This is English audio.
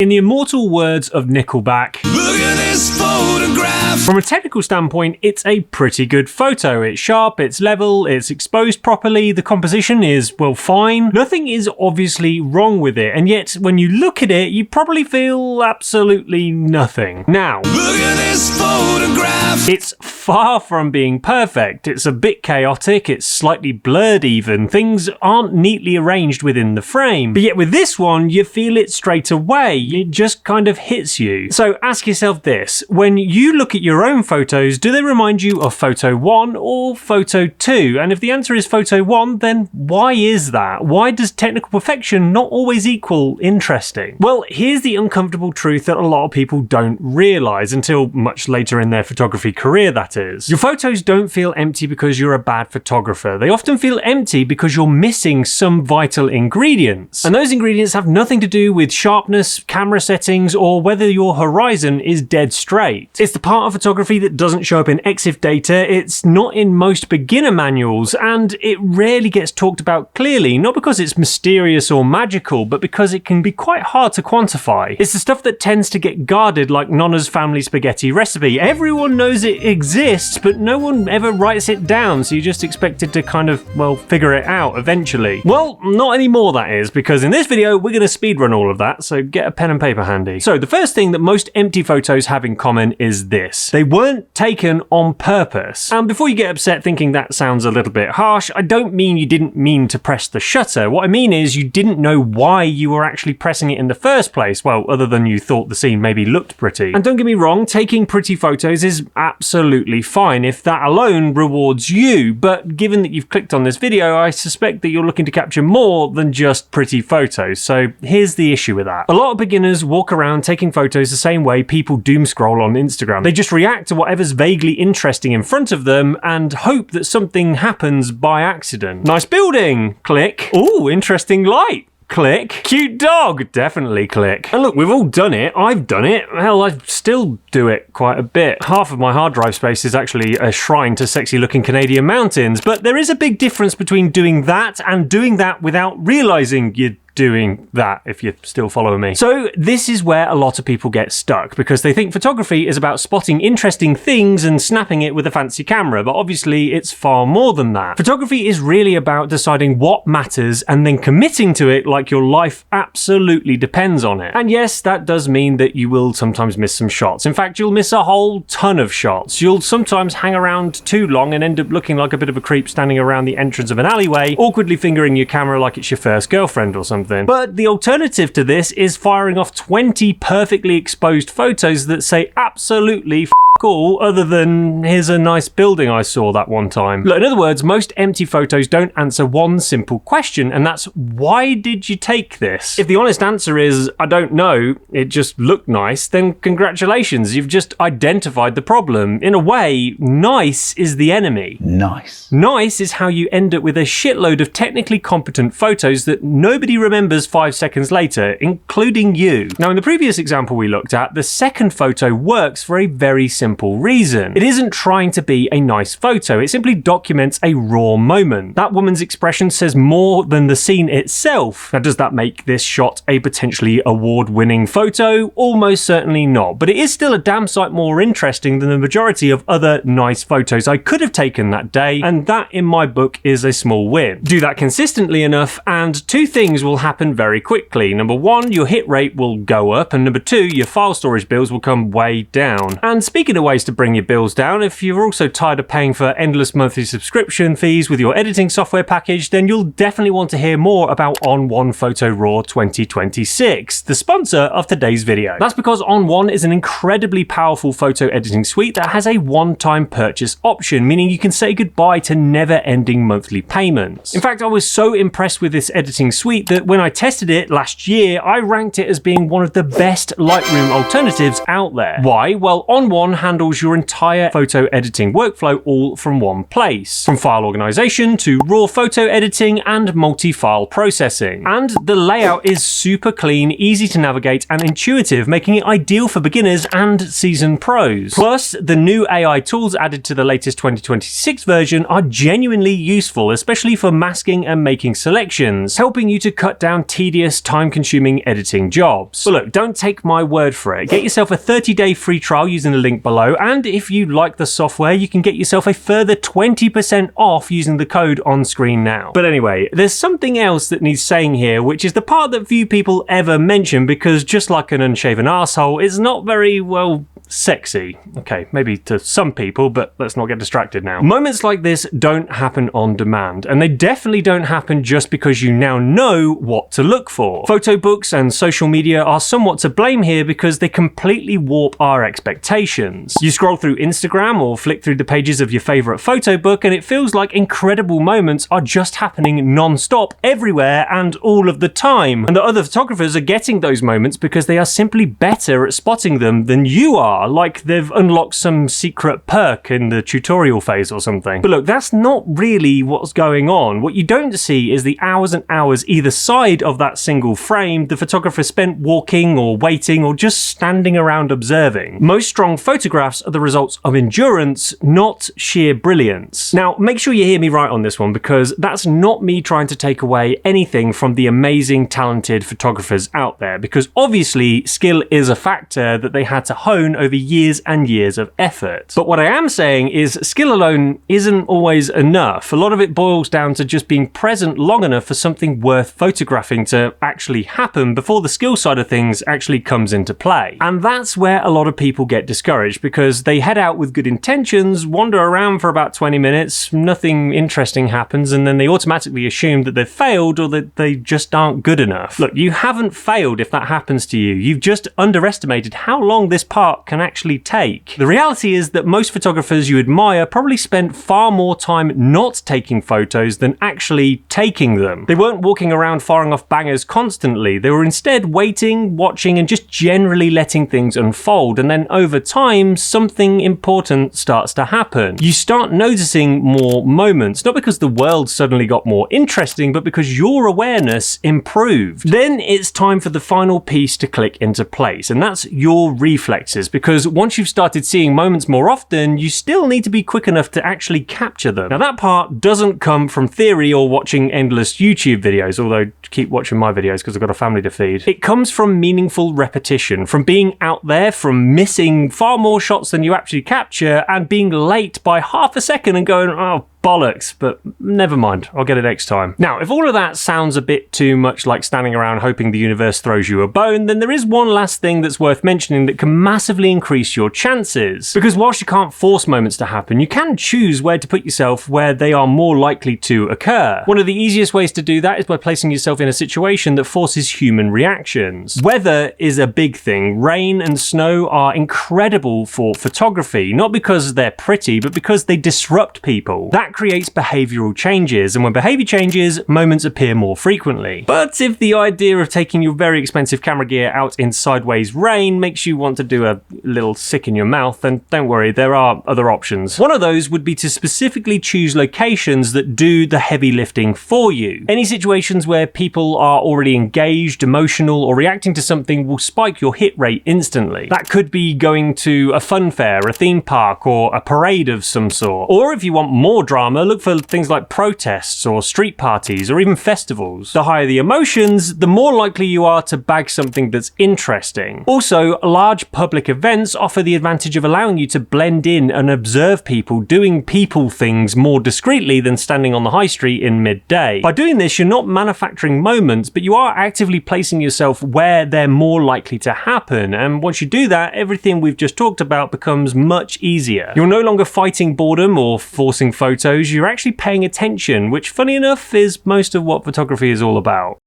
In the immortal words of Nickelback, Look at this photograph. from a technical standpoint, it's a pretty good photo. It's sharp, it's level, it's exposed properly, the composition is, well, fine. Nothing is obviously wrong with it, and yet when you look at it, you probably feel absolutely nothing. Now, Look at this photograph. it's far from being perfect. It's a bit chaotic, it's slightly blurred even, things aren't neatly arranged within the frame. But yet with this one, you feel it straight away. It just kind of hits you. So ask yourself this, when you look at your own photos, do they remind you of photo 1 or photo 2? And if the answer is photo 1, then why is that? Why does technical perfection not always equal interesting? Well, here's the uncomfortable truth that a lot of people don't realise until much later in their photography career, that is. Your photos don't feel empty because you're a bad photographer. They often feel empty because you're missing some vital ingredients. And those ingredients have nothing to do with sharpness, camera settings, or whether your horizon is dead straight. It's the part of photography that doesn't show up in EXIF data, it's not in most beginner manuals, and it rarely gets talked about clearly, not because it's mysterious or magical, but because it can be quite hard to quantify. It's the stuff that tends to get guarded like Nonna's family spaghetti recipe. Everyone knows it exists, but no one ever writes it down, so you just expect it to kind of, well, figure it out eventually. Well, not anymore that is, because in this video we're going to speedrun all of that, so get a pen and paper handy. So the first thing that most empty photos have in common is this. They weren't taken on purpose. And before you get upset thinking that sounds a little bit harsh, I don't mean you didn't mean to press the shutter. What I mean is you didn't know why you were actually pressing it in the first place, well, other than you thought the scene maybe looked pretty. And don't get me wrong, taking pretty photos is absolutely fine if that alone rewards you, but given that you've clicked on this video, I suspect that you're looking to capture more than just pretty photos. So here's the issue with that. A lot of beginners walk around taking photos the same way people doom scroll on Instagram. They just react to whatever's vaguely interesting in front of them and hope that something happens by accident. Nice building, click. Ooh, interesting light. Click. Cute dog, definitely click. And look, we've all done it. I've done it. Hell, I still do it quite a bit. Half of my hard drive space is actually a shrine to sexy looking Canadian mountains, but there is a big difference between doing that and doing that without realizing you're doing that, if you're still following me. So this is where a lot of people get stuck, because they think photography is about spotting interesting things and snapping it with a fancy camera, but obviously it's far more than that. Photography is really about deciding what matters and then committing to it like your life absolutely depends on it. And yes, that does mean that you will sometimes miss some shots. In fact, you'll miss a whole ton of shots. You'll sometimes hang around too long and end up looking like a bit of a creep standing around the entrance of an alleyway, awkwardly fingering your camera like it's your first girlfriend or something. But the alternative to this is firing off 20 perfectly exposed photos that say absolutely all other than here's a nice building I saw that one time. Look, in other words, most empty photos don't answer one simple question, and that's why did you take this? If the honest answer is I don't know, it just looked nice, then congratulations, you've just identified the problem. In a way, nice is the enemy. Nice. Nice is how you end up with a shitload of technically competent photos that nobody remembers 5 seconds later, including you. Now, in the previous example we looked at, the second photo works for a very simple reason. It isn't trying to be a nice photo, it simply documents a raw moment. That woman's expression says more than the scene itself. Now, does that make this shot a potentially award-winning photo? Almost certainly not, but it is still a damn sight more interesting than the majority of other nice photos I could have taken that day, and that in my book is a small win. Do that consistently enough and two things will happen very quickly. Number one, your hit rate will go up, and number two, your file storage bills will come way down. And speaking of ways to bring your bills down, if you're also tired of paying for endless monthly subscription fees with your editing software package, then you'll definitely want to hear more about On1 Photo Raw 2026, the sponsor of today's video. That's because On1 is an incredibly powerful photo editing suite that has a one-time purchase option, meaning you can say goodbye to never-ending monthly payments. In fact, I was so impressed with this editing suite that when I tested it last year, I ranked it as being one of the best Lightroom alternatives out there. Why? Well, On1 has handles your entire photo editing workflow all from one place, from file organization to raw photo editing and multi-file processing. And the layout is super clean, easy to navigate, and intuitive, making it ideal for beginners and seasoned pros. Plus, the new AI tools added to the latest 2026 version are genuinely useful, especially for masking and making selections, helping you to cut down tedious, time-consuming editing jobs. But look, don't take my word for it. Get yourself a 30-day free trial using the link below, and if you like the software, you can get yourself a further 20% off using the code on screen now. But anyway, there's something else that needs saying here, which is the part that few people ever mention, because just like an unshaven arsehole, it's not very, well, sexy. Okay, maybe to some people, but let's not get distracted now. Moments like this don't happen on demand, and they definitely don't happen just because you now know what to look for. Photo books and social media are somewhat to blame here because they completely warp our expectations. You scroll through Instagram or flick through the pages of your favorite photo book, and it feels like incredible moments are just happening non-stop everywhere and all of the time, and that other photographers are getting those moments because they are simply better at spotting them than you are, like they've unlocked some secret perk in the tutorial phase or something. But look, that's not really what's going on. What you don't see is the hours and hours either side of that single frame the photographer spent walking or waiting or just standing around observing. Most strong photographs are the results of endurance, not sheer brilliance. Now, make sure you hear me right on this one, because that's not me trying to take away anything from the amazing, talented photographers out there, because obviously skill is a factor that they had to hone over years and years of effort. But what I am saying is skill alone isn't always enough. A lot of it boils down to just being present long enough for something worth photographing to actually happen before the skill side of things actually comes into play. And that's where a lot of people get discouraged, because they head out with good intentions, wander around for about 20 minutes, nothing interesting happens, and then they automatically assume that they've failed or that they just aren't good enough. Look, you haven't failed if that happens to you. You've just underestimated how long this part can actually take. The reality is that most photographers you admire probably spent far more time not taking photos than actually taking them. They weren't walking around firing off bangers constantly. They were instead waiting, watching, and just generally letting things unfold. And then over time, something important starts to happen. You start noticing more moments, not because the world suddenly got more interesting, but because your awareness improved. Then it's time for the final piece to click into place, and that's your reflexes, because once you've started seeing moments more often, you still need to be quick enough to actually capture them. Now, that part doesn't come from theory or watching endless YouTube videos, although keep watching my videos because I've got a family to feed. It comes from meaningful repetition, from being out there, from missing far more shots than you actually capture, and being late by half a second and going, oh, bollocks, but never mind, I'll get it next time. Now, if all of that sounds a bit too much like standing around hoping the universe throws you a bone, then there is one last thing that's worth mentioning that can massively increase your chances. Because whilst you can't force moments to happen, you can choose where to put yourself where they are more likely to occur. One of the easiest ways to do that is by placing yourself in a situation that forces human reactions. Weather is a big thing. Rain and snow are incredible for photography, not because they're pretty, but because they disrupt people. That creates behavioral changes, and when behavior changes, moments appear more frequently. But if the idea of taking your very expensive camera gear out in sideways rain makes you want to do a little sick in your mouth, then don't worry, there are other options. One of those would be to specifically choose locations that do the heavy lifting for you. Any situations where people are already engaged, emotional, or reacting to something will spike your hit rate instantly. That could be going to a fun fair, a theme park, or a parade of some sort. Or if you want more drama, look for things like protests or street parties or even festivals. The higher the emotions, the more likely you are to bag something that's interesting. Also, large public events offer the advantage of allowing you to blend in and observe people doing people things more discreetly than standing on the high street in midday. By doing this, you're not manufacturing moments, but you are actively placing yourself where they're more likely to happen. And once you do that, everything we've just talked about becomes much easier. You're no longer fighting boredom or forcing photos, you're actually paying attention, which funny enough is most of what photography is all about.